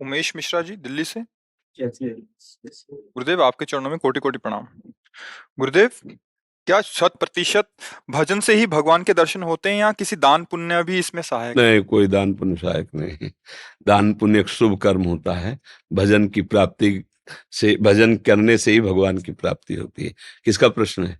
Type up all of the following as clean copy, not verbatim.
उमेश मिश्रा जी, दिल्ली से। कैसे? गुरुदेव, आपके चरणों में कोटि कोटि प्रणाम। गुरुदेव, क्या 100% भजन से ही भगवान के दर्शन होते हैं या किसी दान पुण्य भी इसमें सहायक है? नहीं, कोई दान पुण्य सहायक नहीं है। दान पुण्य एक शुभ कर्म होता है। भजन की प्राप्ति से, भजन करने से ही भगवान की प्राप्ति होती है। किसका प्रश्न है?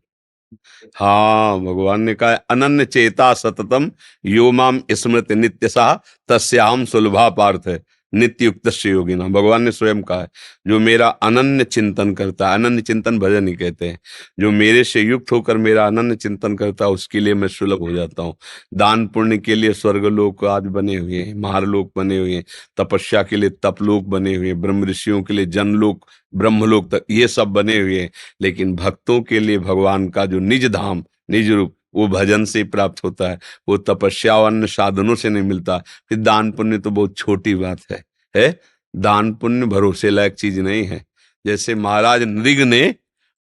हाँ, भगवान ने कहा अनन्य चेता सततम यो माम स्मृति नित्यसा तस्याहम सुलभा पार्थ है नित्य युक्त योगिना। भगवान ने स्वयं कहा है जो मेरा अनन्य चिंतन करता है, अनन्य चिंतन भजन ही कहते हैं, जो मेरे से युक्त होकर मेरा अनन्य चिंतन करता है उसके लिए मैं सुलभ हो जाता हूँ। दान पुण्य के लिए स्वर्गलोक आज बने हुए हैं, महारलोक बने हुए हैं, तपस्या के लिए तपलोक बने हुए हैं, ब्रह्म ऋषियों के लिए जनलोक ब्रह्मलोक तक ये सब बने हुए हैं। लेकिन भक्तों के लिए भगवान का जो निज धाम निज रूप वो भजन से प्राप्त होता है। वो तपस्या और अन्य साधनों से नहीं मिलता। फिर दान पुण्य तो बहुत छोटी बात है। दान पुण्य भरोसे लायक चीज नहीं है। जैसे महाराज नृग ने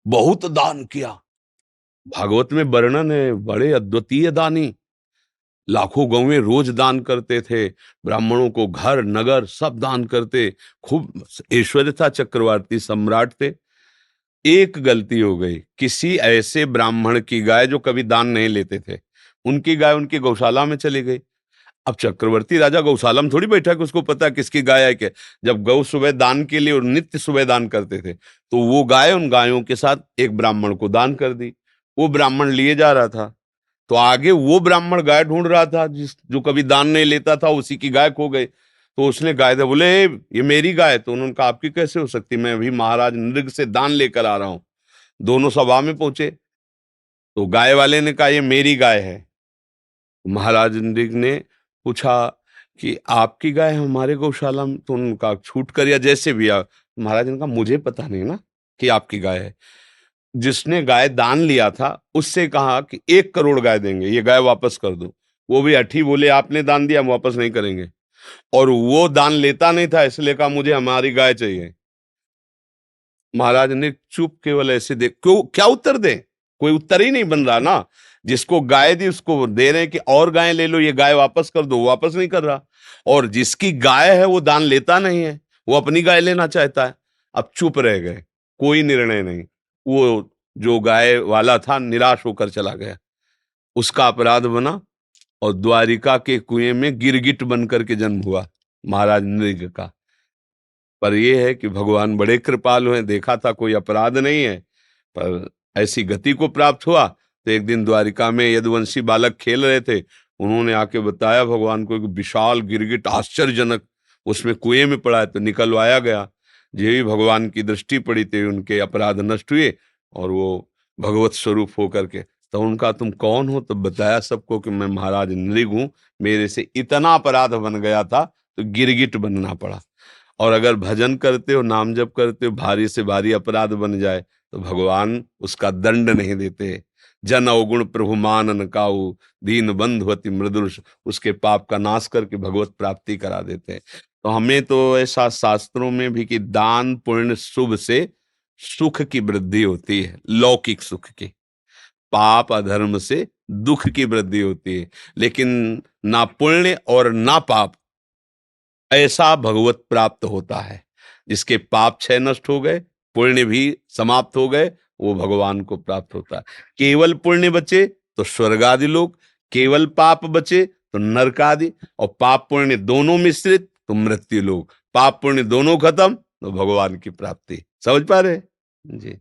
बहुत दान किया, भागवत में वर्णन है, बड़े अद्वितीय दानी, लाखों गौवें रोज दान करते थे, ब्राह्मणों को घर नगर सब दान करते, खूब ऐश्वर्य था, चक्रवर्ती सम्राट थे। एक गलती हो गई, किसी ऐसे ब्राह्मण की गाय जो कभी दान नहीं लेते थे, उनकी गाय उनकी गौशाला में चली गई। अब चक्रवर्ती राजा गौशाला में थोड़ी बैठा कि उसको पता है किसकी गाय है क्या। जब गौ सुबह दान के लिए और नित्य सुबह दान करते थे, तो वो गाय उन गायों के साथ एक ब्राह्मण को दान कर दी। वो ब्राह्मण लिए जा रहा था, तो आगे वो ब्राह्मण गाय ढूंढ रहा था जिस जो कभी दान नहीं लेता था, उसी की गाय खो गई। तो उसने गाय दे, बोले ये मेरी गाय है। तो उन्होंने कहा आपकी कैसे हो सकती, मैं अभी महाराज नृग से दान लेकर आ रहा हूं। दोनों सभा में पहुंचे, तो गाय वाले ने कहा ये मेरी गाय है। महाराज नृग ने पूछा कि आपकी गाय है हमारे गौशाला में, तो उनका छूट कर या जैसे भी महाराज ने कहा मुझे पता नहीं ना कि आपकी गाय है। जिसने गाय दान लिया था उससे कहा कि 1 करोड़ गाय देंगे, ये गाय वापस कर दो। वो भी अठी बोले आपने दान दिया, हम वापस नहीं करेंगे। और वो दान लेता नहीं था, इसलिए कहा मुझे हमारी गाय चाहिए। महाराज ने चुप केवल ऐसे देख, क्यों क्या उत्तर दे, कोई उत्तर ही नहीं बन रहा ना। जिसको गाय दी उसको दे रहे हैं कि और गाय ले लो, ये गाय वापस कर दो, वापस नहीं कर रहा। और जिसकी गाय है वो दान लेता नहीं है, वो अपनी गाय लेना चाहता है। अब चुप रह गए, कोई निर्णय नहीं। वो जो गाय वाला था निराश होकर चला गया, उसका अपराध बना और द्वारिका के कुएं में गिरगिट बन करके जन्म हुआ महाराज नृग का। पर यह है कि भगवान बड़े कृपालु हैं, देखा था कोई अपराध नहीं है, पर ऐसी गति को प्राप्त हुआ। तो एक दिन द्वारिका में यदुवंशी बालक खेल रहे थे, उन्होंने आके बताया भगवान को, एक विशाल गिरगिट आश्चर्यजनक उसमें कुएं में पड़ा है, तो निकलवाया गया। जो ही भगवान की दृष्टि पड़ी थे उनके अपराध नष्ट हुए और वो भगवत स्वरूप होकर के। तो उनका तुम कौन हो, तो बताया सबको कि मैं महाराज नृग हूं, मेरे से इतना अपराध बन गया था तो गिरगिट बनना पड़ा। और अगर भजन करते हो, नाम जप करते हो, भारी से भारी अपराध बन जाए तो भगवान उसका दंड नहीं देते। जन अवगुण प्रभु मानन काऊ, दीन बंधुवति मृदुष, उसके पाप का नाश करके भगवत प्राप्ति करा देते हैं। तो हमें तो ऐसा शास्त्रों में भी कि दान पुण्य शुभ से सुख की वृद्धि होती है, लौकिक सुख की। पाप अधर्म से दुख की वृद्धि होती है। लेकिन ना पुण्य और ना पाप ऐसा भगवत प्राप्त होता है। जिसके पाप क्षय नष्ट हो गए, पुण्य भी समाप्त हो गए, वो भगवान को प्राप्त होता है। केवल पुण्य बचे तो स्वर्ग आदि लोग, केवल पाप बचे तो नरक आदि, और पाप पुण्य दोनों मिश्रित तो मृत्यु लोग। पाप पुण्य दोनों खत्म तो भगवान की प्राप्ति। समझ पा रहे? जी।